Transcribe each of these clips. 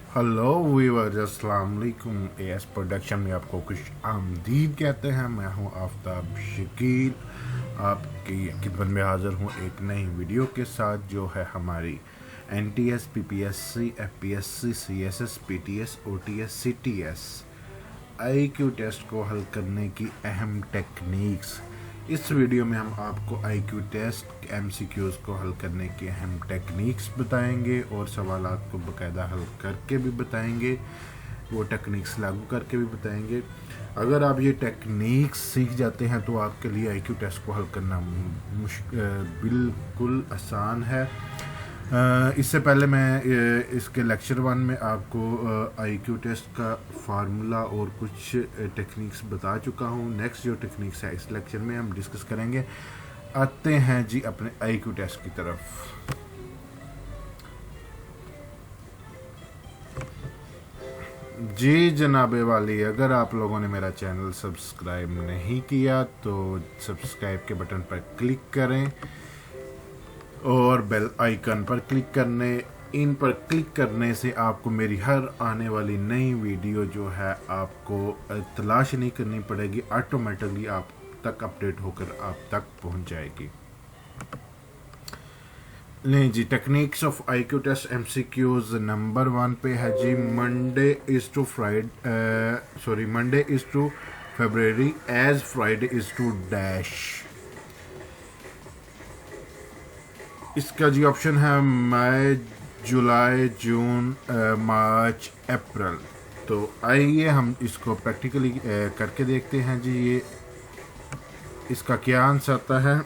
Hello viewers, अस्सलाम वालेकुम। As production में आपको खुश आमदीद कहते हैं। मैं हूं आफताब शकील, आपकी खिदमत में हाज़िर हूं एक नई वीडियो के साथ, जो है हमारी NTS, PPSC, FPSC, CSS, PTS, OTS, CTS IQ test को हल करने की अहम टेक्निक्स। इस वीडियो में हम आपको आईक्यू टेस्ट एमसीक्यूज़ को हल करने की अहम टेक्निक्स बताएंगे और सवालात को बाकायदा हल करके भी बताएंगे, वो टेक्निक्स लागू करके भी बताएंगे। अगर आप ये टेक्निक्स सीख जाते हैं तो आपके लिए आईक्यू टेस्ट को हल करना बिल्कुल आसान है। इससे पहले मैं इसके लेक्चर 1 में आपको आईक्यू टेस्ट का फार्मूला और कुछ टेक्निक्स बता चुका हूँ। नेक्स्ट जो टेक्निक्स है इस लेक्चर में हम डिस्कस करेंगे। आते हैं जी अपने आईक्यू टेस्ट की तरफ। जी जनाबे वाली, अगर आप लोगों ने मेरा चैनल सब्सक्राइब नहीं किया तो सब्सक्राइब के बटन पर क्लिक करें और बेल आइकन पर क्लिक करने से आपको मेरी हर आने वाली नई वीडियो जो है आपको तलाश नहीं करनी पड़ेगी, ऑटोमेटिकली आप तक अपडेट होकर आप तक पहुंच जाएगी। नहीं जी, techniques of IQ test MCQs number 1 पे है जी, Monday is to February as Friday is to dash. इसका जी ऑप्शन है मई, जुलाई, जून, मार्च, अप्रैल। तो आइए हम इसको प्रैक्टिकली करके देखते हैं जी। ये इसका क्या आंसर आता है।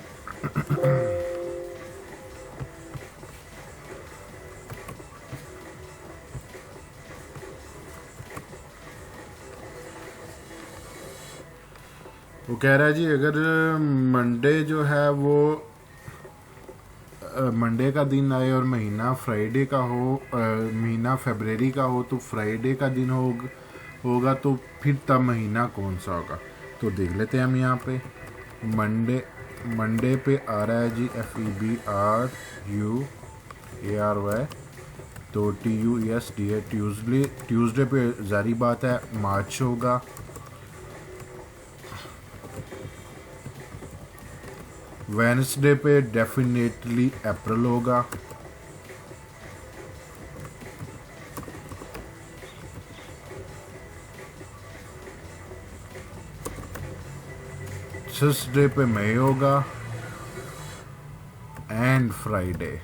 वो कह रहा है जी, अगर मंडे जो है वो मंडे का दिन आए और महीना फ्राइडे का हो, महीना फरवरी का हो, तो फ्राइडे का दिन होगा तो फिर तब महीना कौन सा होगा। तो देख लेते हैं हम यहाँ पे। मंडे पे आ रहा है जी FEBRUARY, तो TUSDA ट्यूसडे पे जारी बात है मार्च होगा। वेडनेसडे पे डेफिनेटली अप्रैल होगा। थर्सडे पे मई होगा एंड फ्राइडे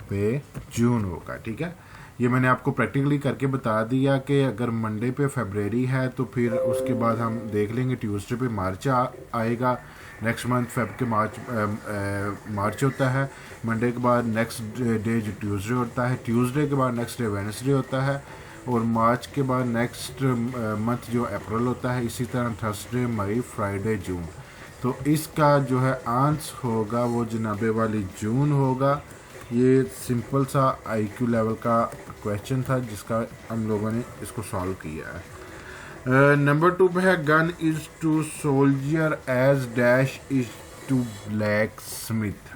पे जून होगा। ठीक है, ये मैंने आपको प्रैक्टिकली करके बता दिया कि अगर मंडे पे फरवरी है तो फिर उसके बाद हम देख लेंगे ट्यूसडे पे मार्च आएगा। नेक्स्ट मंथ फेब के मार्च होता है। मंडे के बाद नेक्स्ट डे जो ट्यूसडे होता है, ट्यूसडे के बाद नेक्स्ट डे वेडनेसडे होता है, और मार्च के बाद नेक्स्ट मंथ जो अप्रैल होता है। इसी तरह थर्सडे, मई, फ्राइडे, जून। तो इसका जो है आंसर होगा वो जनाबे वाली जून होगा। ये सिंपल सा आईक्यू लेवल का क्वेश्चन था जिसका हम लोगों ने इसको सॉल्व किया है। नंबर 2 पे है, gun is to soldier as dash is to blacksmith.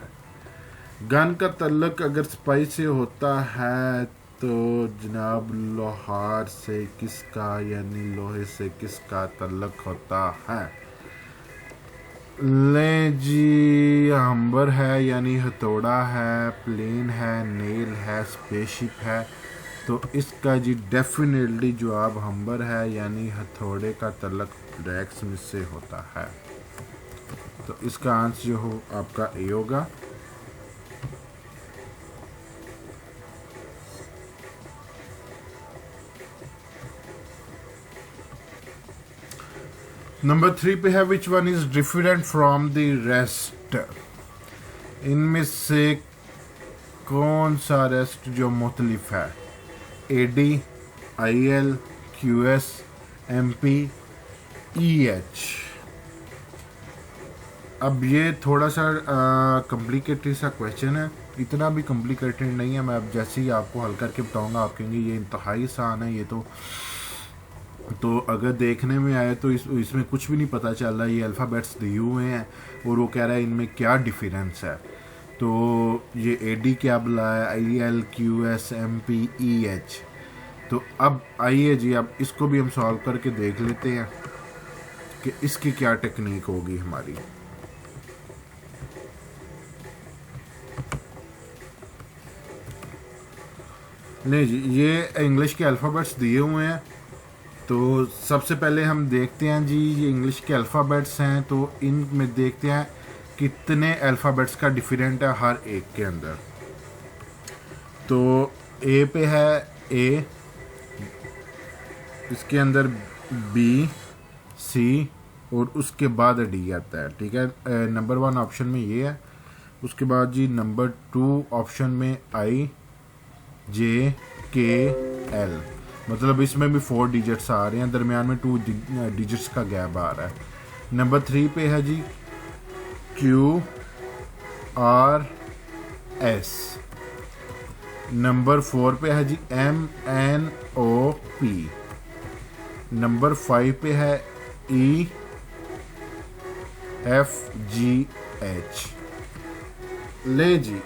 Gun का तल्लक अगर सिपाही से होता है तो जनाब लोहार से किसका, यानी लोहे से किसका तल्लक होता है। ले जी, हम्बर है यानी हथौड़ा है, प्लेन है, नेल है, स्पेसशिप है। तो इसका जी डेफिनेटली जवाब हम्बर है, यानी हथौड़े का तल्लक ब्लैक स्मिथ से होता है। तो इसका आंसर जो हो आपका ए होगा। नंबर 3 पे है, which one is different from the rest. इनमें से कौन सा रेस्ट जो मुख्तलिफ है। AD, IL, QS, MP, EH। अब ये थोड़ा सा कॉम्प्लिकेटेड सा क्वेश्चन है, इतना भी कॉम्प्लिकेटेड नहीं है। मैं अब जैसे ही आपको हल करके बताऊंगा आप कहेंगे ये इंतहाई आसान है। ये तो अगर देखने में आए तो इसमें कुछ भी नहीं पता चल रहा। ये अल्फ़ाबेट्स दिए हुए हैं और वो कह रहा है इनमें क्या डिफरेंस है। तो ये AD क्या बुलाया, ILQSMPEH। तो अब आइए जी, अब इसको भी हम सॉल्व करके देख लेते हैं कि इसकी क्या टेक्निक होगी हमारी। नहीं जी, ये इंग्लिश के अल्फ़ाबेट्स दिए हुए हैं। तो सबसे पहले हम देखते हैं जी, ये इंग्लिश के अल्फ़ाबेट्स हैं, तो इनमें देखते हैं कितने अल्फ़ाबेट्स का डिफरेंट है हर एक के अंदर। तो ए पे है A, इसके अंदर B, C और उसके बाद D आता है, ठीक है। नंबर 1 ऑप्शन में ये है। उसके बाद जी नंबर 2 ऑप्शन में IJKL, मतलब इसमें भी 4 डिजिट्स आ रहे हैं, दरमियान में 2 डिजिट्स का गैप आ रहा है। नंबर 3 पे है जी QRS। नंबर 4 पे है जी MNOP। नंबर 5 पे है EFGH। ले जी,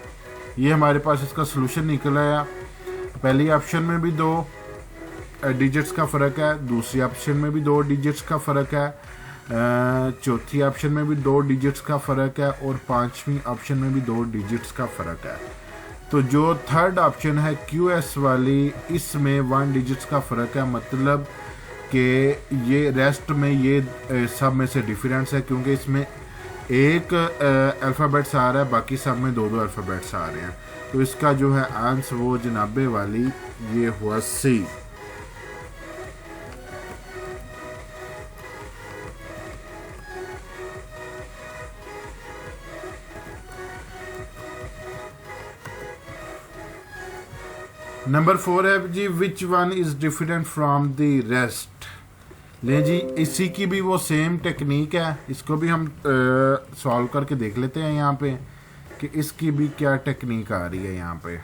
ये हमारे पास इसका सोल्यूशन निकल आया। पहली ऑप्शन में भी 2 डिजिट्स का फ़र्क है, दूसरी ऑप्शन में भी 2 डिजिट्स का फ़र्क है, चौथी ऑप्शन में भी 2 डिजिट्स का फ़र्क है और पांचवी ऑप्शन में भी 2 डिजिट्स का फ़र्क है। तो जो थर्ड ऑप्शन है QS वाली, इसमें 1 डिजिट्स का फ़र्क है, मतलब कि ये रेस्ट में ये सब में से डिफरेंस है, क्योंकि इसमें एक अल्फ़ाबेट्स आ रहा है, बाकी सब में 2-2 अल्फ़ाबेट्स आ रहे हैं। तो इसका जो है आंसर वो जनाबे वाली ये हुआ C। नंबर 4 है जी, which one is different from the rest. ले जी, इसी की भी वो सेम टेक्निक है, इसको भी हम सॉल्व करके देख लेते हैं यहाँ पे कि इसकी भी क्या टेक्निक आ रही है यहाँ पे।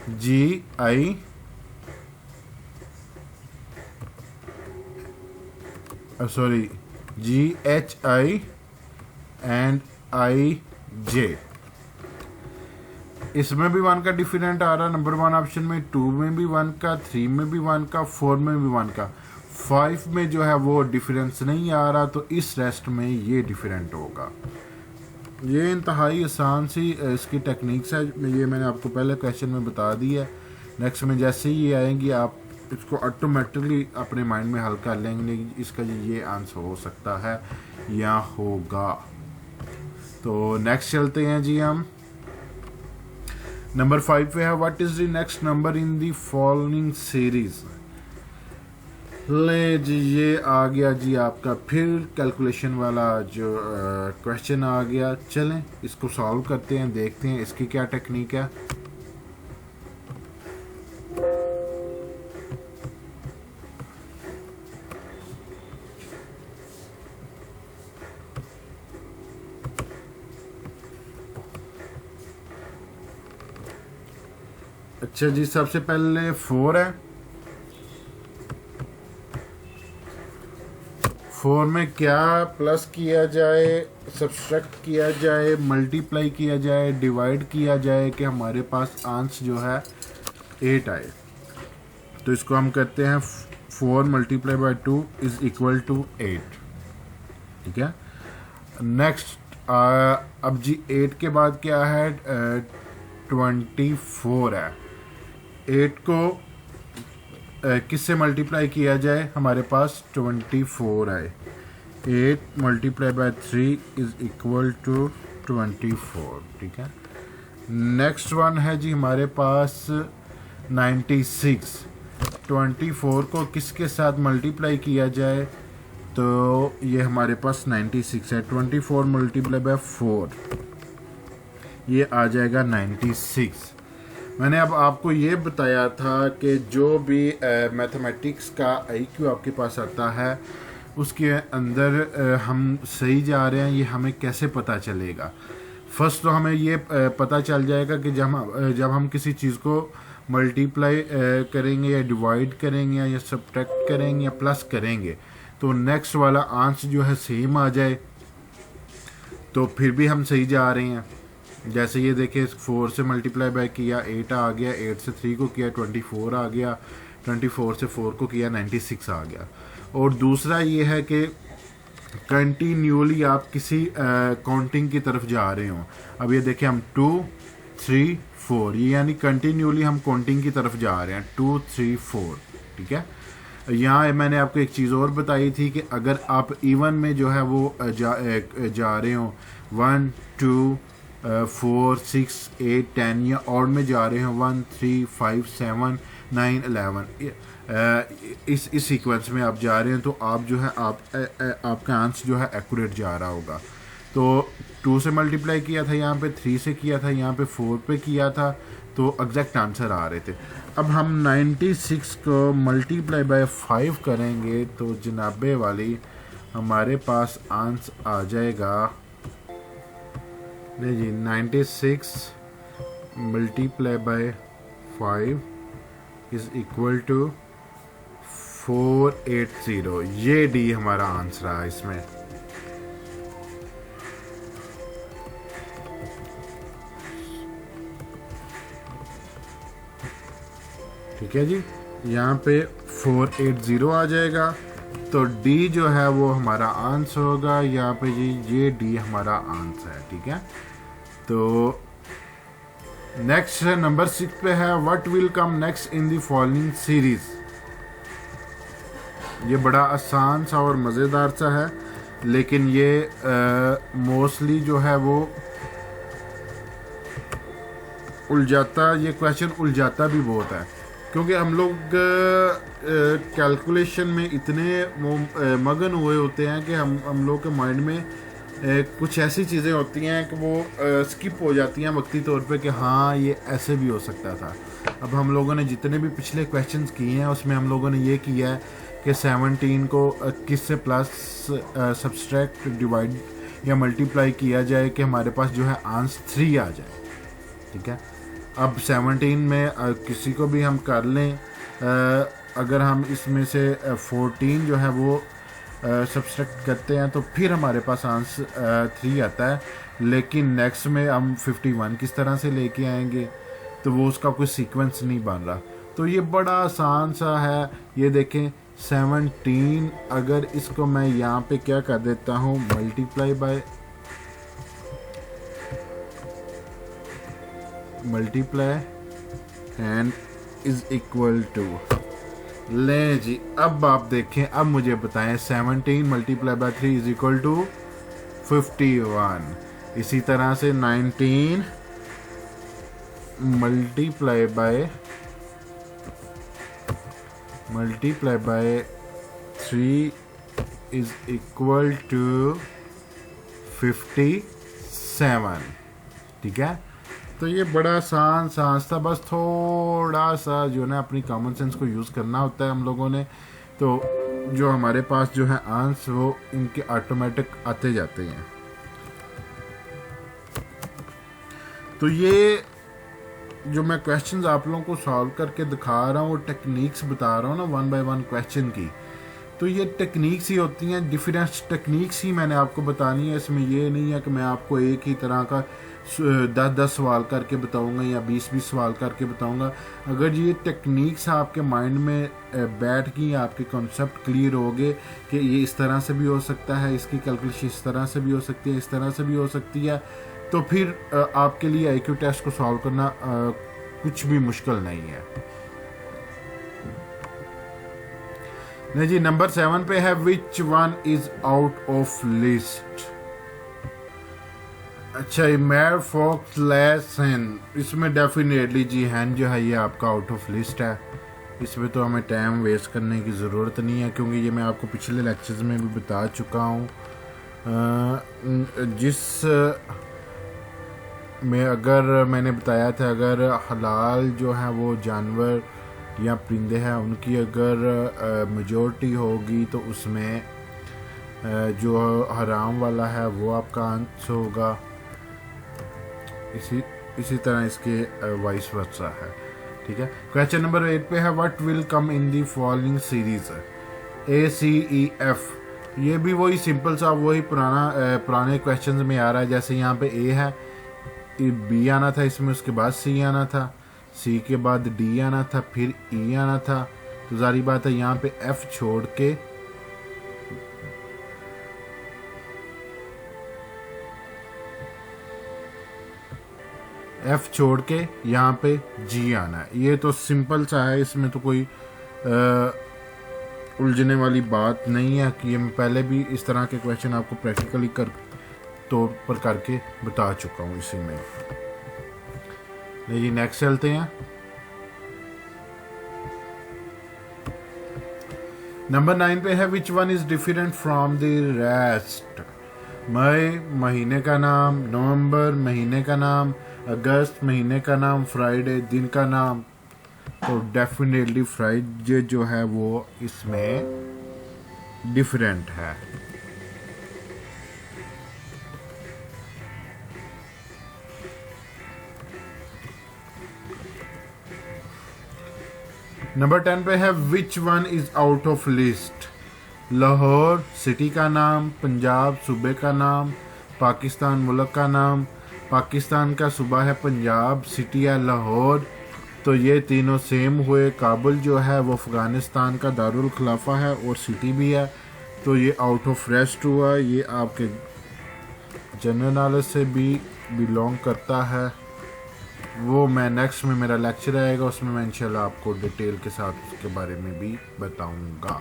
CDEEFGABCGI sorry GHI and IJ। इसमें भी 1 का डिफरेंट आ रहा है, नंबर 1 ऑप्शन में, 2 में भी 1 का, 3 में भी 1 का, 4 में भी 1 का, 5 में जो है वो डिफरेंस नहीं आ रहा, तो इस रेस्ट में ये डिफरेंट होगा। ये इंतहाई आसान सी इसकी टेक्निक्स है, ये मैंने आपको पहले क्वेश्चन में बता दी है। नेक्स्ट में जैसे ही ये आएंगी आप इसको ऑटोमेटिकली अपने माइंड में हल कर लेंगे, इसका ये आंसर हो सकता है या होगा। तो नेक्स्ट चलते हैं जी हम। नंबर 5 पे है, what is the next number in the following series. ले जी, ये आ गया जी आपका फिर कैलकुलेशन वाला जो क्वेश्चन आ गया। चलें इसको सॉल्व करते हैं, देखते हैं इसकी क्या टेक्निक है। अच्छा जी, सबसे पहले 4 है। 4 में क्या प्लस किया जाए, सब्सट्रैक्ट किया जाए, मल्टीप्लाई किया जाए, डिवाइड किया जाए कि हमारे पास आंसर जो है 8 आए। तो इसको हम करते हैं 4 multiply by 2 is equal to 8, ठीक है। नेक्स्ट अब जी 8 के बाद क्या है, 24 है। 8 को किससे मल्टीप्लाई किया जाए, हमारे पास 24 आए। 8 multiply by 3 is equal to 24, ठीक है। नेक्स्ट वन है जी हमारे पास 96। 24 को किसके साथ मल्टीप्लाई किया जाए, तो ये हमारे पास 96 है। 24 मल्टीप्लाई बाय 4 ये आ जाएगा 96। मैंने अब आपको ये बताया था कि जो भी मैथमेटिक्स का IQ आपके पास आता है उसके अंदर हम सही जा रहे हैं, ये हमें कैसे पता चलेगा। फर्स्ट तो हमें ये पता चल जाएगा कि जब हम किसी चीज़ को मल्टीप्लाई करेंगे या डिवाइड करेंगे या सब्ट्रैक्ट करेंगे या प्लस करेंगे तो नेक्स्ट वाला आंसर जो है सेम आ जाए तो फिर भी हम सही जा रहे हैं। जैसे ये देखिए 4 से मल्टीप्लाई बाय किया 8 आ गया, 8 से 3 को किया 24 आ गया, 24 से 4 को किया 96 आ गया। और दूसरा ये है कि कंटिन्यूली आप किसी काउंटिंग की तरफ जा रहे हो। अब ये देखिए हम 2 3 4 ये यानी कंटिन्यूली हम काउंटिंग की तरफ जा रहे हैं 2 3 4। ठीक है, यहाँ मैंने आपको एक चीज़ और बताई थी कि अगर आप इवन में जो है वो जा रहे हो 1 2 4 6 8 10 या ऑड में जा रहे हो 1 3 5 7 9 11 इस सीक्वेंस में आप जा रहे हैं तो आप जो है आपका आंसर जो है एक्यूरेट जा रहा होगा। तो 2 से मल्टीप्लाई किया था, यहाँ पे 3 से किया था, यहाँ पे 4 पे किया था, तो एग्जैक्ट आंसर आ रहे थे। अब हम 96 को मल्टीप्लाई बाय 5 करेंगे तो जनाबे वाली हमारे पास आंसर आ जाएगा, नहीं जी 96 multiply by 5 is equal to 480। ये डी हमारा आंसर है इसमें। ठीक है जी, यहाँ पे 480 आ जाएगा तो डी जो है वो हमारा आंसर होगा यहाँ पे जी, ये डी हमारा आंसर है। ठीक है, तो नेक्स्ट है नंबर 6 पे है what will come next in the following series. ये बड़ा आसान सा और मज़ेदार सा है, लेकिन ये मोस्टली जो है वो उलझाता, ये क्वेश्चन उलझाता भी बहुत है क्योंकि हम लोग कैलकुलेशन में इतने मगन हुए होते हैं कि हम लोग के माइंड में कुछ ऐसी चीज़ें होती हैं कि वो स्किप हो जाती हैं वक्ती तौर पे कि हाँ ये ऐसे भी हो सकता था। अब हम लोगों ने जितने भी पिछले क्वेश्चंस किए हैं उसमें हम लोगों ने ये किया है कि 17 को किस से प्लस सब्सट्रैक्ट डिवाइड या मल्टीप्लाई किया जाए कि हमारे पास जो है आंसर 3 आ जाए। ठीक है, अब 17 में किसी को भी हम कर लें, अगर हम इसमें से 14 जो है वो सब्सट्रैक्ट करते हैं तो फिर हमारे पास आंसर 3 आता है, लेकिन नेक्स्ट में हम 51 किस तरह से लेके आएंगे तो वो उसका कोई सीक्वेंस नहीं बन रहा। तो ये बड़ा आसान सा है, ये देखें 17 अगर इसको मैं यहाँ पे क्या कर देता हूँ multiply and is equal to, ले जी अब आप देखें, अब मुझे बताएं 17 multiply by 3 is equal to 51। इसी तरह से 19 multiply by 3 is equal to 57। ठीक है, तो ये बड़ा आसान सा था, बस थोड़ा सा जो है ना अपनी कॉमन सेंस को यूज़ करना होता है हम लोगों ने, तो जो हमारे पास जो है आंसर वो इनके ऑटोमेटिक आते जाते हैं। तो ये जो मैं क्वेश्चंस आप लोगों को सॉल्व करके दिखा रहा हूँ, वो टेक्निक्स बता रहा हूँ ना 1 बाय 1 क्वेश्चन की, तो ये टेक्निक्स ही होती हैं, डिफरेंट टेक्निक्स ही मैंने आपको बतानी है। इसमें ये नहीं है कि मैं आपको एक ही तरह का 10 सवाल करके बताऊंगा या 20 सवाल करके बताऊंगा। अगर ये टेक्निक्स आपके माइंड में बैठ गई, आपके कॉन्सेप्ट क्लियर हो गए कि ये इस तरह से भी हो सकता है, इसकी कैलकुलेशन इस तरह से भी हो सकती है, इस तरह से भी हो सकती है, तो फिर आपके लिए आईक्यू टेस्ट को सॉल्व करना कुछ भी मुश्किल नहीं है। नहीं जी, नंबर 7 पे है which one is out of list. अच्छा, मैर फॉक्स लेस हैन, इसमें डेफिनेटली जी हैन जो है ये आपका आउट ऑफ लिस्ट है। इसमें तो हमें टाइम वेस्ट करने की ज़रूरत नहीं है क्योंकि ये मैं आपको पिछले लेक्चर्स में भी बता चुका हूँ। जिस में अगर मैंने बताया था अगर हलाल जो है वो जानवर या परिंदे हैं उनकी अगर मेजॉरिटी होगी तो उसमें जो हराम वाला है वो आपका आंसर होगा। इसी तरह इसके वाइस वर्सा है, ठीक है। क्वेश्चन नंबर 8 पे है what will come in the following series, ACEF। ये भी वही सिंपल सा वही पुराने क्वेश्चन में आ रहा है। जैसे यहाँ पे A है, B आना था इसमें, उसके बाद C आना था, C के बाद D आना था, फिर E आना था। तो जारी बात है यहाँ पे F छोड़ के यहाँ पे G आना है। ये तो सिंपल सा है, इसमें तो कोई उलझने वाली बात नहीं है कि ये मैं पहले भी इस तरह के क्वेश्चन आपको प्रैक्टिकली तौर पर करके बता चुका हूँ इसी में। जी नेक्स्ट चलते हैं। नंबर 9 पे है which one is different from the rest. मई महीने का नाम, नवंबर महीने का नाम, अगस्त महीने का नाम, फ्राइडे दिन का नाम। तो डेफिनेटली फ्राइडे जो है वो इसमें डिफरेंट है। नंबर 10 पे है which one is out of list. Lahore city का नाम, पंजाब सूबे का नाम, पाकिस्तान मुल्क का नाम। पाकिस्तान का सूबा है पंजाब, सिटी है लाहौर, तो ये तीनों सेम हुए। काबुल जो है वो अफ़गानिस्तान का दारुल खिलाफा है और सिटी भी है, तो ये आउट ऑफ रेस्ट हुआ। ये आपके जनरल नॉलेज से भी बिलोंग करता है। वो मैं नेक्स्ट में मेरा लेक्चर आएगा, उसमें मैं इंशाल्लाह आपको डिटेल के साथ उसके बारे में भी बताऊंगा।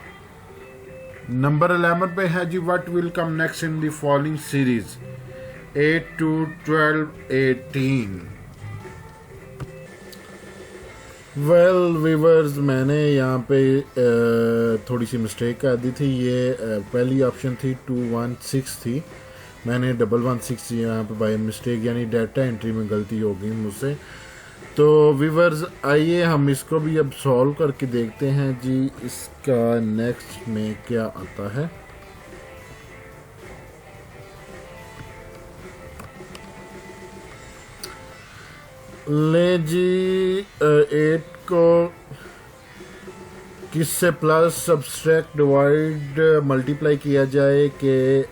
नंबर 11 पे है जी what will come next in the following series 8 to 12 18। Well viewers, मैंने यहाँ पे थोड़ी सी मिस्टेक कर दी थी। ये पहली ऑप्शन थी 216 थी, मैंने 116 यहाँ पे बाय मिस्टेक यानी डाटा एंट्री में गलती हो गई मुझसे। तो वीवर्स आइए हम इसको भी अब सॉल्व करके देखते हैं जी इसका नेक्स्ट में क्या आता है। ले जी 8 को किससे प्लस सब्सट्रैक्ट डिवाइड मल्टीप्लाई किया जाए कि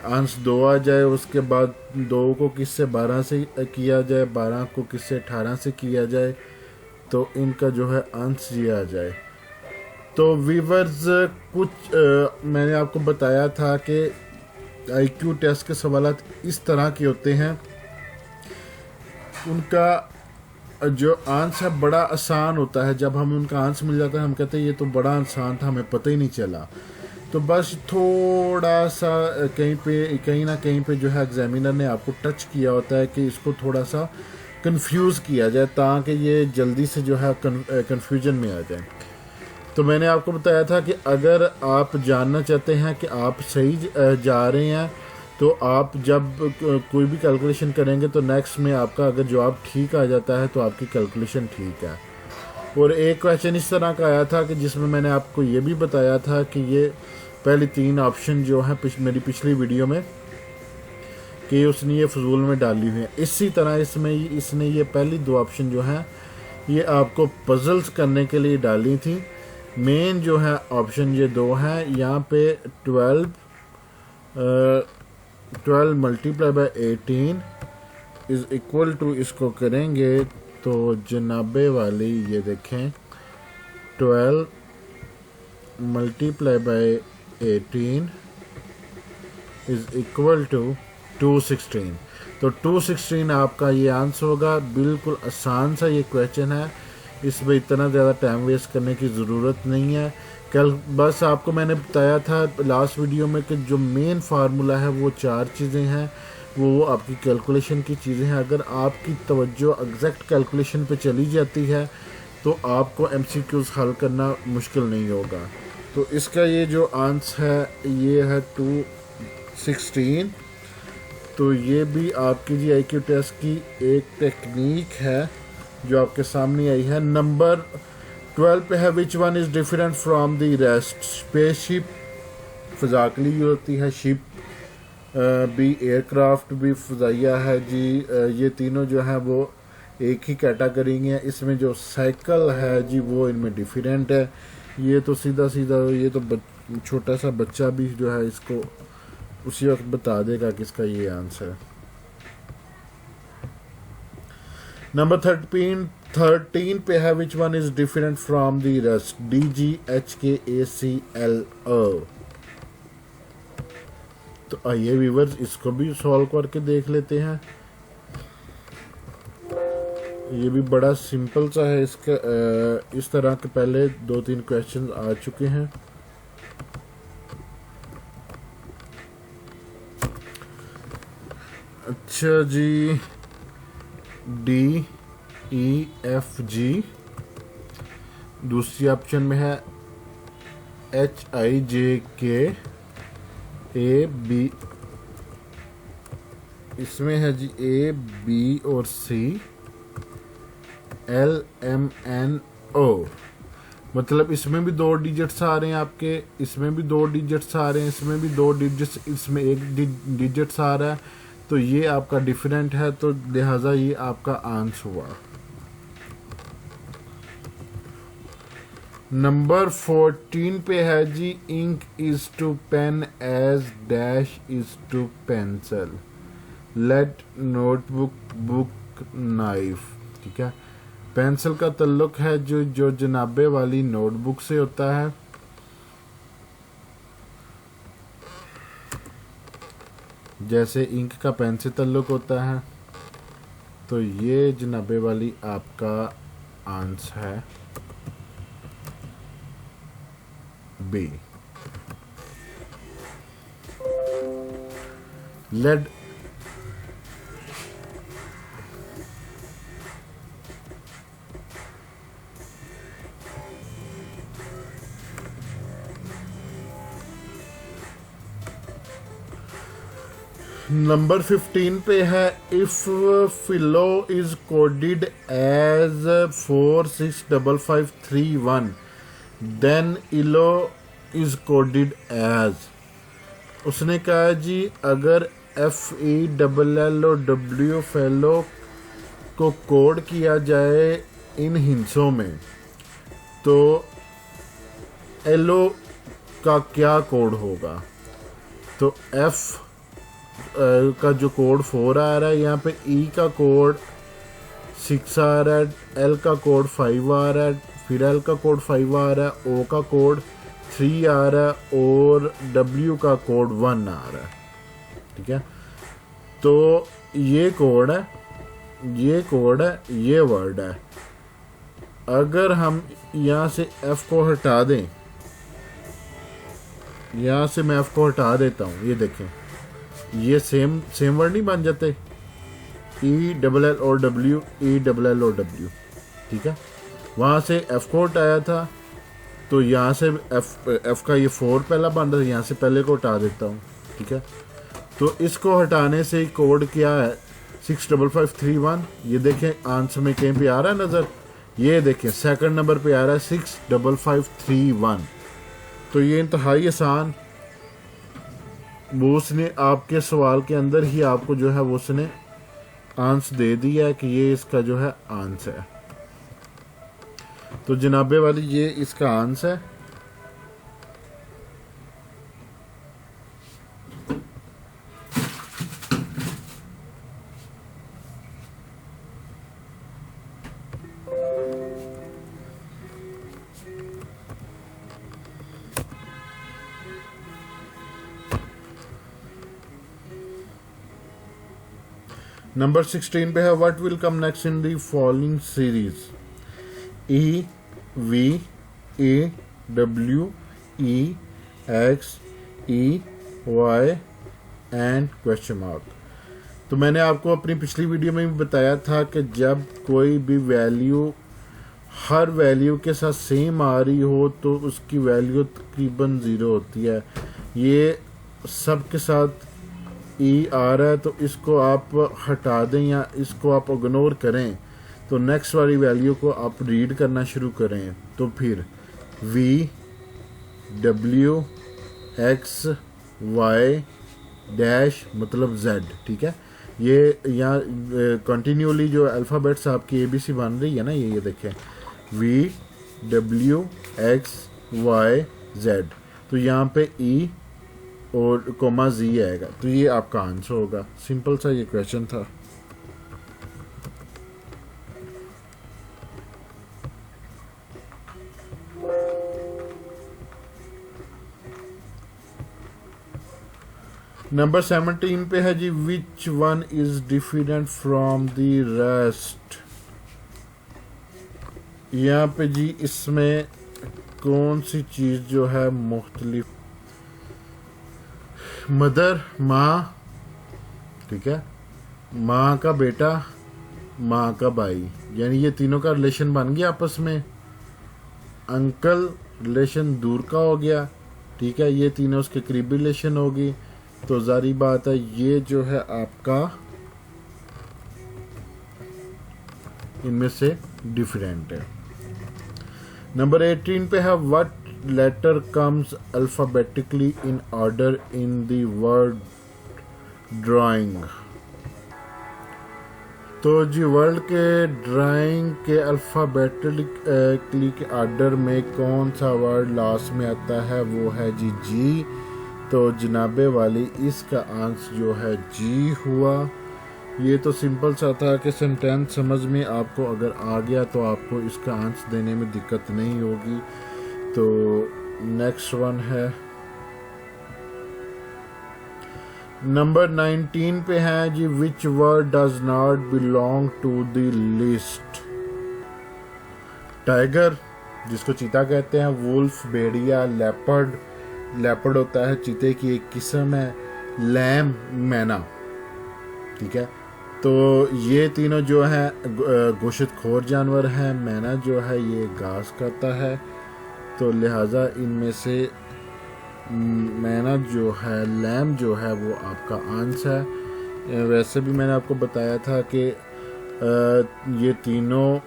अंश 2 आ जाए। उसके बाद 2 को किससे 12 से किया जाए, 12 को किससे 18 से किया जाए, तो इनका जो है अंश ये आ जाए। तो वीवर्स कुछ मैंने आपको बताया था कि IQ टेस्ट के सवालात इस तरह के होते हैं, उनका जो आंसर है बड़ा आसान होता है। जब हम उनका आंसर मिल जाता है हम कहते हैं ये तो बड़ा आसान था, हमें पता ही नहीं चला। तो बस थोड़ा सा कहीं ना कहीं पे जो है एग्जामिनर ने आपको टच किया होता है कि इसको थोड़ा सा कंफ्यूज किया जाए ताकि ये जल्दी से जो है कंफ्यूजन में आ जाए। तो मैंने आपको बताया था कि अगर आप जानना चाहते हैं कि आप सही जा रहे हैं, तो आप जब कोई भी कैलकुलेशन करेंगे तो नेक्स्ट में आपका अगर जवाब ठीक आ जाता है तो आपकी कैलकुलेशन ठीक है। और एक क्वेश्चन इस तरह का आया था कि जिसमें मैंने आपको ये भी बताया था कि ये पहली 3 ऑप्शन जो है मेरी पिछली वीडियो में कि उसने ये फजूल में डाली हुई है। इसी तरह इसने ये पहली 2 ऑप्शन जो है ये आपको पजल्स करने के लिए डाली थी। मेन जो है ऑप्शन ये 2 है। यहाँ पे 12 multiply by 18 is equal to, इसको करेंगे तो जनाबे वाली ये देखें 12 multiply by 18 is equal to 216। तो 216 आपका ये आंसर होगा। बिल्कुल आसान सा ये क्वेश्चन है, इसमें इतना ज़्यादा टाइम वेस्ट करने की ज़रूरत नहीं है। कल बस आपको मैंने बताया था लास्ट वीडियो में कि जो मेन फार्मूला है वो 4 चीज़ें हैं, वो आपकी कैलकुलेशन की चीज़ें हैं। अगर आपकी तवज्जो एग्जैक्ट कैलकुलेशन पे चली जाती है तो आपको MCQs हल करना मुश्किल नहीं होगा। तो इसका ये जो आंसर है ये है 216। तो ये भी आपकी जी IQ टेस्ट की एक टेक्निक है जो आपके सामने आई है। नंबर 12 पे है which one is different from the rest. Spaceship फ़ज़ा के लिए होती है, शिप बी एयरक्राफ्ट, बी फ़ज़ाइया है जी। ये तीनों जो है वो एक ही कैटेगरी है। इसमें जो साइकिल है जी वो इनमें डिफरेंट है। ये तो सीधा सीधा ये तो छोटा सा बच्चा भी जो है इसको उसी वक्त बता देगा कि इसका ये आंसर है। नंबर 13 पे है which one is different from the rest, DGHKACL। तो आइए व्यूअर्स इसको भी सॉल्व करके देख लेते हैं। ये भी बड़ा सिंपल सा है। इसका इस तरह के पहले 2-3 क्वेश्चन आ चुके हैं। अच्छा जी, DEFG। दूसरी ऑप्शन में है HIJKAB। इसमें है जी AB और C, LMNO। मतलब इसमें भी 2 डिजिट्स आ रहे हैं आपके, इसमें भी 2 डिजिट्स आ रहे हैं, इसमें भी 2 डिजिट्स, इसमें 1 डिजिट्स आ रहा है। तो ये आपका डिफरेंट है, तो लिहाजा ये आपका आंसर हुआ। नंबर 14 पे है जी, ink is to pen as dash is to pencil, lead notebook book knife. ठीक है, पेंसिल का ताल्लुक है जो जनाबे वाली नोटबुक से होता है। जैसे इंक का पेन से ताल्लुक होता है। तो ये जनाबे वाली आपका आंसर है बी, लेड। नंबर 15 पे है, if FILO is coded as 465531 then ILO is coded as. उसने कहा जी अगर FELLOW फेलो को कोड किया जाए इन हिंसों में तो एलो का क्या कोड होगा। तो F का जो कोड 4 आ रहा है, यहाँ पे E का कोड 6 आ रहा है, L का कोड 5 आ रहा है, फिर L का कोड 5 आ रहा है, O का कोड 3 आ रहा है और W का कोड 1 आ रहा है। ठीक है, तो ये कोड है, ये कोड है, ये वर्ड है। अगर हम यहाँ से F को हटा दें, यहाँ से मैं F को हटा देता हूँ, ये देखें ये सेम वर्ड नहीं बन जाते, ELLOW ELLOW। ठीक है, वहाँ से F को हटाया था तो यहाँ से F का ये 4 पहला बन रहा है, यहाँ से पहले को हटा देता हूँ। ठीक है, तो इसको हटाने से कोड क्या है 65531। ये देखें आंसर में कहीं पे आ रहा है नज़र, ये देखें सेकंड नंबर पे आ रहा है 65531। तो ये इंतहाई आसान, वो उसने आपके सवाल के अंदर ही आपको जो है वो उसने आंसर दे दिया है कि ये इसका जो है आंसर है। तो जनाबे वाली ये इसका आंसर है। नंबर 16 पे है, what will come next in the following series, EVAWEXEY and question mark. तो मैंने आपको अपनी पिछली वीडियो में भी बताया था कि जब कोई भी वैल्यू हर वैल्यू के साथ सेम आ रही हो तो उसकी वैल्यू तकरीबन 0 होती है। ये सब के साथ ई आ रहा है तो इसको आप हटा दें या इसको आप इग्नोर करें, तो नेक्स्ट वाली वैल्यू को आप रीड करना शुरू करें। तो फिर VWXY डैश मतलब जेड, ठीक है। ये यहाँ कंटिन्यूली जो अल्फ़ाबेट्स आपकी ABC बन रही है ना, ये देखें VWXYZ, तो यहाँ पे E और कोमा Z आएगा, तो ये आपका आंसर होगा। सिंपल सा ये क्वेश्चन था। नंबर 17 पे है जी, which one is different from the rest. यहाँ पे जी इसमें कौन सी चीज़ जो है मुख्तलिफ, मदर माँ, ठीक है, माँ का बेटा, माँ का भाई, यानी ये तीनों का रिलेशन बन गया आपस में। अंकल रिलेशन दूर का हो गया, ठीक है, ये तीनों उसके करीबी रिलेशन होगी, तो जारी बात है ये जो है आपका इनमें से डिफरेंट है। नंबर 18 पे है, what letter comes alphabetically in order in the word drawing. तो जी वर्ल्ड के ड्राइंग के अल्फ़ाबेटिकली के ऑर्डर में कौन सा वर्ड लास्ट में आता है, वो है जी। तो जनाबे वाली इसका आंसर जो है जी हुआ। ये तो सिंपल सा था कि सेंटेंस समझ में आपको अगर आ गया तो आपको इसका आंसर देने में दिक्कत नहीं होगी। तो नेक्स्ट वन है नंबर 19 पे है जी, which word does not belong to the list. Tiger जिसको चीता कहते हैं, वुल्फ भेड़िया, लेपर्ड होता है चीते की एक किस्म है, लैम मैना, ठीक है। तो ये तीनों जो है गोश्तखोर जानवर हैं। मैना जो है ये घास खाता है, तो लिहाजा इनमें से मैना जो है, लैम जो है वो आपका आंसर है। वैसे भी मैंने आपको बताया था कि ये तीनों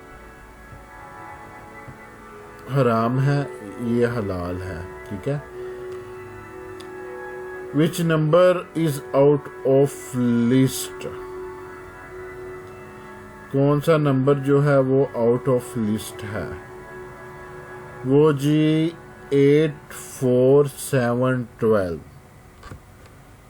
हराम है, ये हलाल है, ठीक है। Which number is out of list. कौन सा नंबर जो है वो आउट ऑफ लिस्ट है, वो जी 8 4 7 12।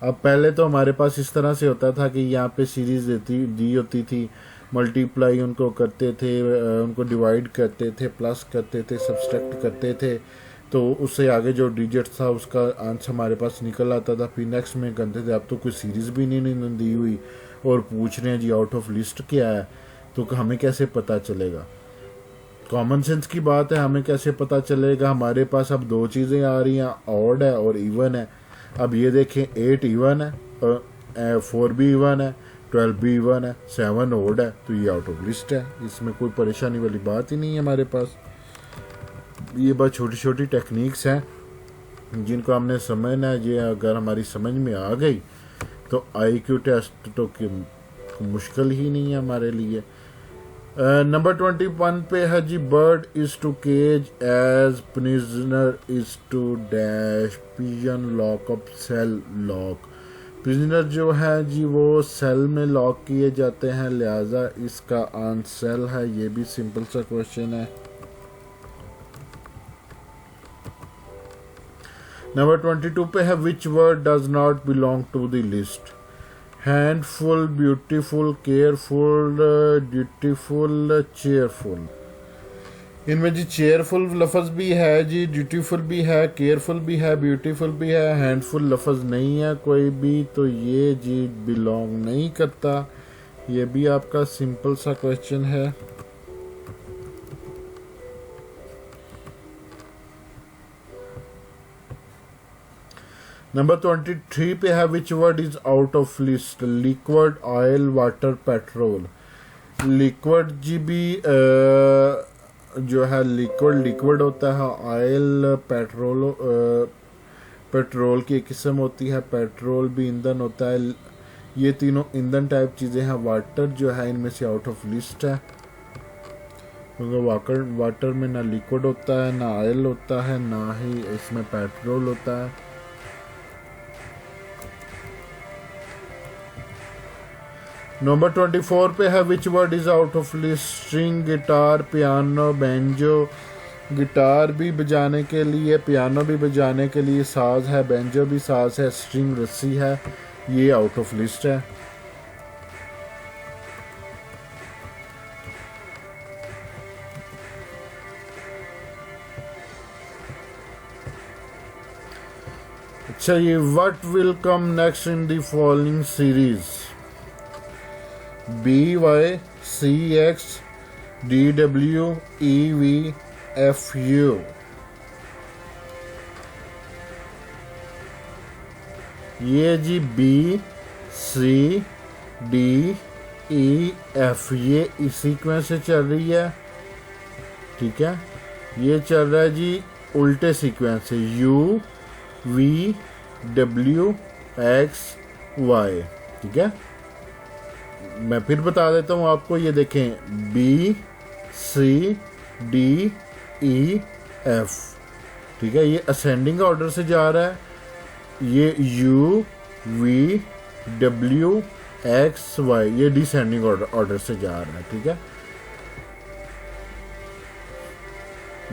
अब पहले तो हमारे पास इस तरह से होता था कि यहाँ पे सीरीज दी होती थी, मल्टीप्लाई उनको करते थे, उनको डिवाइड करते थे, प्लस करते थे, सब्सट्रैक्ट करते थे, तो उससे आगे जो डिजिट था उसका आंसर हमारे पास निकल आता था। फिर नेक्स्ट में करते थे। अब तो कोई सीरीज भी नहीं दी हुई और पूछ रहे हैं जी आउट ऑफ लिस्ट क्या है, तो हमें कैसे पता चलेगा। कॉमन सेंस की बात है, हमें कैसे पता चलेगा। हमारे पास अब दो चीज़ें आ रही हैं, ऑड है और इवन है। अब ये देखें 8 इवन है, 4 भी इवन है, 12 भी इवन है, 7 ऑड है, तो ये आउट ऑफ लिस्ट है। इसमें कोई परेशानी वाली बात ही नहीं है हमारे पास। ये बस छोटी छोटी टेक्निक्स हैं जिनको हमने समझना है। ये अगर हमारी समझ में आ गई तो IQ टेस्ट तो मुश्किल ही नहीं है हमारे लिए। नंबर 21 पे है जी, bird is to cage as prisoner is to dash, pigeon lock up cell lock. Prisoner जो है जी वो सेल में लॉक किए जाते हैं, लिहाजा इसका आंसर सेल है। ये भी सिंपल सा क्वेश्चन है। नंबर 22 पे है, which word does not belong to the list. Handful, beautiful, careful, dutiful, cheerful. इनमें जी चेयरफुल लफ्ज़ भी है जी, ड्यूटीफुल भी है, केयरफुल भी है, ब्यूटीफुल भी है, हैंडफुल लफ्ज़ नहीं है कोई भी, तो ये जी बिलोंग नहीं करता। ये भी आपका सिंपल सा क्वेश्चन है। नंबर 23 पे है, which word is out of list. Liquid, oil, water, petrol. Liquid जी भी जो है लिक्विड होता है, ऑयल पेट्रोल की एक किस्म होती है, पेट्रोल भी ईंधन होता है। ये तीनों ईंधन टाइप चीज़ें हैं। वाटर जो है इनमें से आउट ऑफ लिस्ट है, क्योंकि वाटर में ना लिक्विड होता है, ना ऑयल होता है, ना ही इसमें पेट्रोल होता है। नंबर 24 पे है which word is out of list, string, guitar, piano, banjo. Guitar भी बजाने के लिए, पियानो भी बजाने के लिए साज है, बेंजो भी साज है, स्ट्रिंग रस्सी है, ये आउट ऑफ लिस्ट है। अच्छा, ये what will come next in the following series, BYCX DWEVFU। ये जी BCDEF ये इस सीक्वेंस से चल रही है, ठीक है। ये चल रहा है जी उल्टे सीक्वेंस से, UVWXY, ठीक है। मैं फिर बता देता हूँ आपको, ये देखें BCDEF, ठीक है। ये असेंडिंग ऑर्डर से जा रहा है, ये UVWXY ये डिसेंडिंग ऑर्डर से जा रहा है, ठीक है।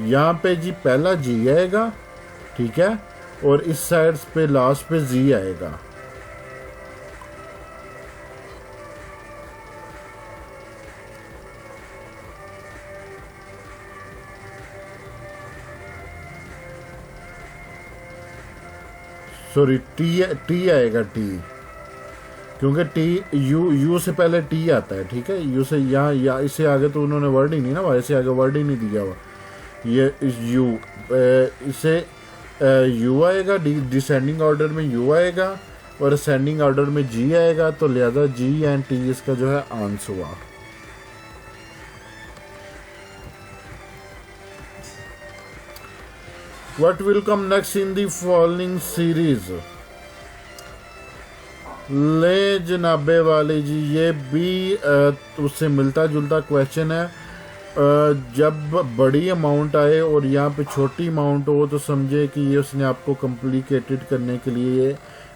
यहाँ पे जी पहला G आएगा, ठीक है, और इस साइड पे लास्ट पे Z आएगा। सॉरी टी आएगा, टी, क्योंकि टी यू से पहले टी आता है, ठीक है। यू से यहाँ या इससे आगे तो उन्होंने वर्ड ही नहीं ना, वाई से आगे वर्ड ही नहीं दिया हुआ। ये इस यू इसे यू आएगा, डिसेंडिंग ऑर्डर में यू आएगा और असेंडिंग ऑर्डर में जी आएगा, तो लिहाजा जी एंड टी इसका जो है आंसर हुआ। What will come next in the following series? ले जनाबे वाले जी, ये भी उससे मिलता जुलता क्वेश्चन है। जब बड़ी अमाउंट आए और यहाँ पे छोटी अमाउंट हो तो समझे कि ये उसने आपको कॉम्प्लिकेटेड करने के लिए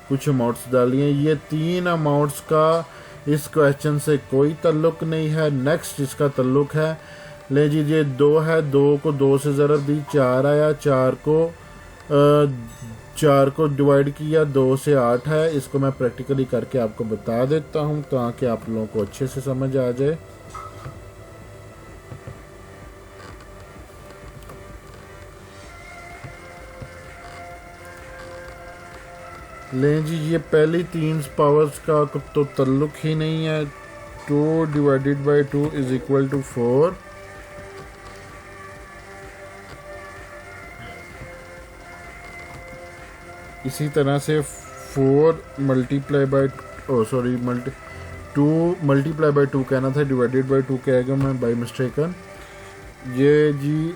कुछ अमाउंट्स डाली हैं। ये 3 अमाउंट्स का इस क्वेश्चन से कोई ताल्लुक नहीं है। नेक्स्ट इसका ताल्लुक है, ले जी ये 2 है, 2 को 2 से ज़रब दी, 4 आया, 4 को डिवाइड किया, 2 से 8 है। इसको मैं प्रैक्टिकली करके आपको बता देता हूँ ताकि आप लोगों को अच्छे से समझ आ जाए। लें जी, ये पहली 3 पावर्स का तो ताल्लुक ही नहीं है। 2 divided by 2 is equal to 4। इसी तरह से 4 मल्टीप्लाई बाई 2 मल्टीप्लाई बाई 2 कहना था, डिवाइडेड बाई 2 कह गया मैं बाई मिस्टेकन। ये जी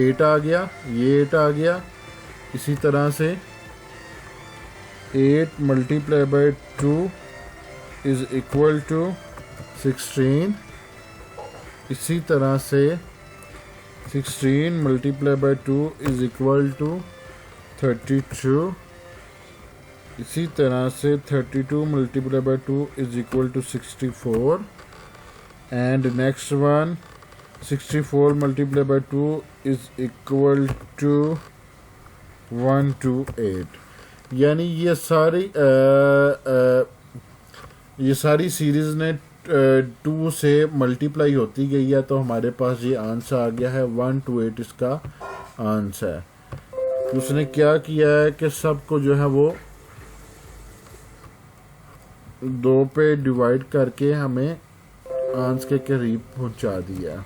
8 आ गया, ये 8 आ गया। इसी तरह से 8 multiply by 2 is equal to 16। इसी तरह से 16 multiply by 2 is equal to 32। इसी तरह से 32 multiply by 2 is equal to 64। And next one 64 multiply by 2 is equal to 128। यानी ये सारी सीरीज ने 2 से मल्टीप्लाई होती गई है, तो हमारे पास ये आंसर आ गया है 128 इसका आंसर है। उसने क्या किया है कि सबको जो है वो 2 पे डिवाइड करके हमें आंसर के करीब पहुंचा दिया।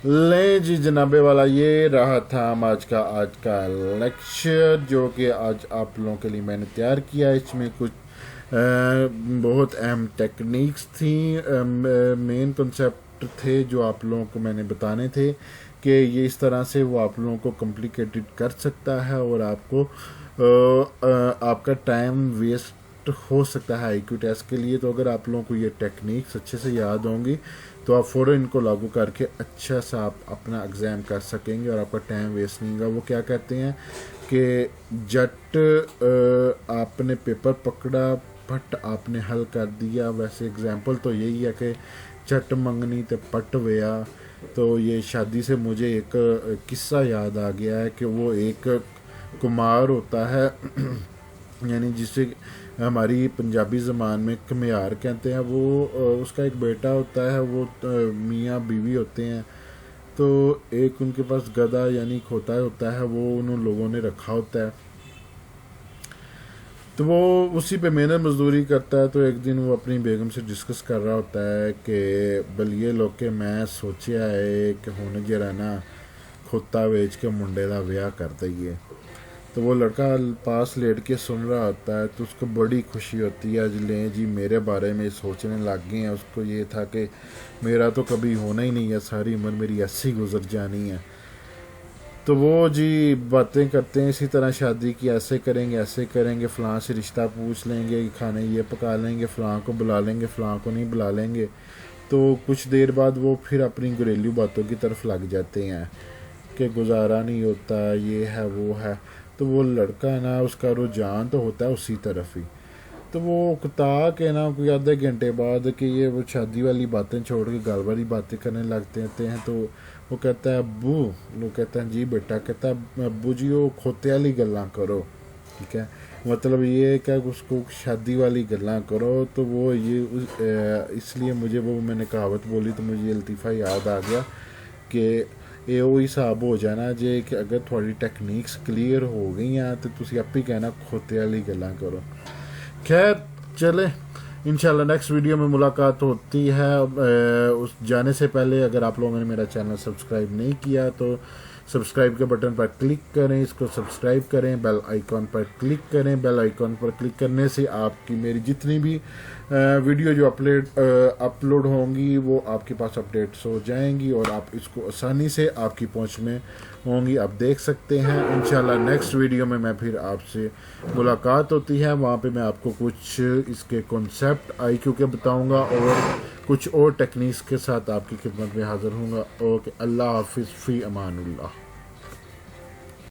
ले जी जनाबे वाला, ये रहा था आज का लेक्चर जो कि आज आप लोगों के लिए मैंने तैयार किया। इसमें कुछ बहुत अहम टेक्निक्स थी, मेन कॉन्सेप्ट थे जो आप लोगों को मैंने बताने थे कि ये इस तरह से वो आप लोगों को कॉम्प्लिकेटेड कर सकता है और आपको आपका टाइम वेस्ट सिलेक्ट हो सकता है IQ टेस्ट के लिए। तो अगर आप लोगों को ये टेक्निक्स अच्छे से याद होंगी तो आप फ़ौरन इनको लागू करके अच्छा सा आप अपना एग्ज़ाम कर सकेंगे और आपका टाइम वेस्ट नहीं होगा। वो क्या कहते हैं कि जट आपने पेपर पकड़ा पट आपने हल कर दिया। वैसे एग्जाम्पल तो यही है कि चट मंगनी ते पट वया। तो ये शादी से मुझे एक किस्सा याद आ गया है कि वो एक कुमार होता है यानी जिसे हमारी पंजाबी ज़बान में कमियार कहते हैं। वो उसका एक बेटा होता है, वो मियाँ बीवी होते हैं। तो एक उनके पास गधा यानी खोता होता है, वो उन लोगों ने रखा होता है। तो वो उसी पे मेहनत मजदूरी करता है। तो एक दिन वो अपनी बेगम से डिस्कस कर रहा होता है कि बलिए लोग के मैं सोचा है कि हुण जरा ना खोता बेच के मुंडे का ब्याह कर दईए। तो वो लड़का पास लेट के सुन रहा होता है तो उसको बड़ी खुशी होती है, आज लें जी मेरे बारे में सोचने लग गए हैं। उसको ये था कि मेरा तो कभी होना ही नहीं है, सारी उम्र मेरी ऐसी गुजर जानी है। तो वो जी बातें करते हैं इसी तरह शादी की, ऐसे करेंगे, फ़लाँ से रिश्ता पूछ लेंगे, खाने ये पका लेंगे, फ़लाँ को बुला लेंगे, फ़लाँ को नहीं बुला लेंगे। तो कुछ देर बाद वो फिर अपनी घरेलू बातों की तरफ लग जाते हैं कि गुजारा नहीं होता, ये है वो है। तो वो लड़का है ना, उसका रुझान तो होता है उसी तरफ ही। तो वो कुत्ता के ना कोई आधे घंटे बाद कि ये वो शादी वाली बातें छोड़ के गाल वाली बातें करने लगते हैं। तो वो कहता है अब्बू, लोग कहते हैं जी बेटा, कहता है अब्बू जी वो खोते वाली गल्लां करो, ठीक है। मतलब ये क्या उसको शादी वाली गल्लां करो। तो वो ये इसलिए मुझे वो मैंने कहावत बोली तो मुझे ये लतीफ़ा याद आ गया कि ਇਹ ਉਹ ਹਿਸਾਬ ਹੋ ਜਾਣਾ ਜੇ ਕਿ ਅਗਰ ਤੁਹਾਡੀ ਟੈਕਨੀਕਸ ਕਲੀਅਰ ਹੋ ਗਈਆਂ तो ਤੁਸੀਂ आप ही कहना खोते वाली गल्लां करो। खैर चले, इंशाल्लाह नेक्स्ट वीडियो में मुलाकात होती है। उस जाने से पहले अगर आप लोगों ने मेरा चैनल सब्सक्राइब नहीं किया तो सब्सक्राइब के बटन पर क्लिक करें, इसको सब्सक्राइब करें, बेल आइकॉन पर क्लिक करें। बेल आइकॉन पर क्लिक करने से आपकी मेरी जितनी भी वीडियो जो अपलोड होंगी वो आपके पास अपडेट्स हो जाएंगी और आप इसको आसानी से आपकी पहुंच में होंगी, आप देख सकते हैं। इंशाल्लाह नेक्स्ट वीडियो में मैं फिर आपसे मुलाकात होती है, वहाँ पे मैं आपको कुछ इसके कॉन्सेप्ट IQ के बताऊंगा और कुछ और टेक्निक्स के साथ आपकी खिदमत में हाज़िर हूँगा। ओके, अल्लाह हाफिज़, फ़ी अमानुल्लाह।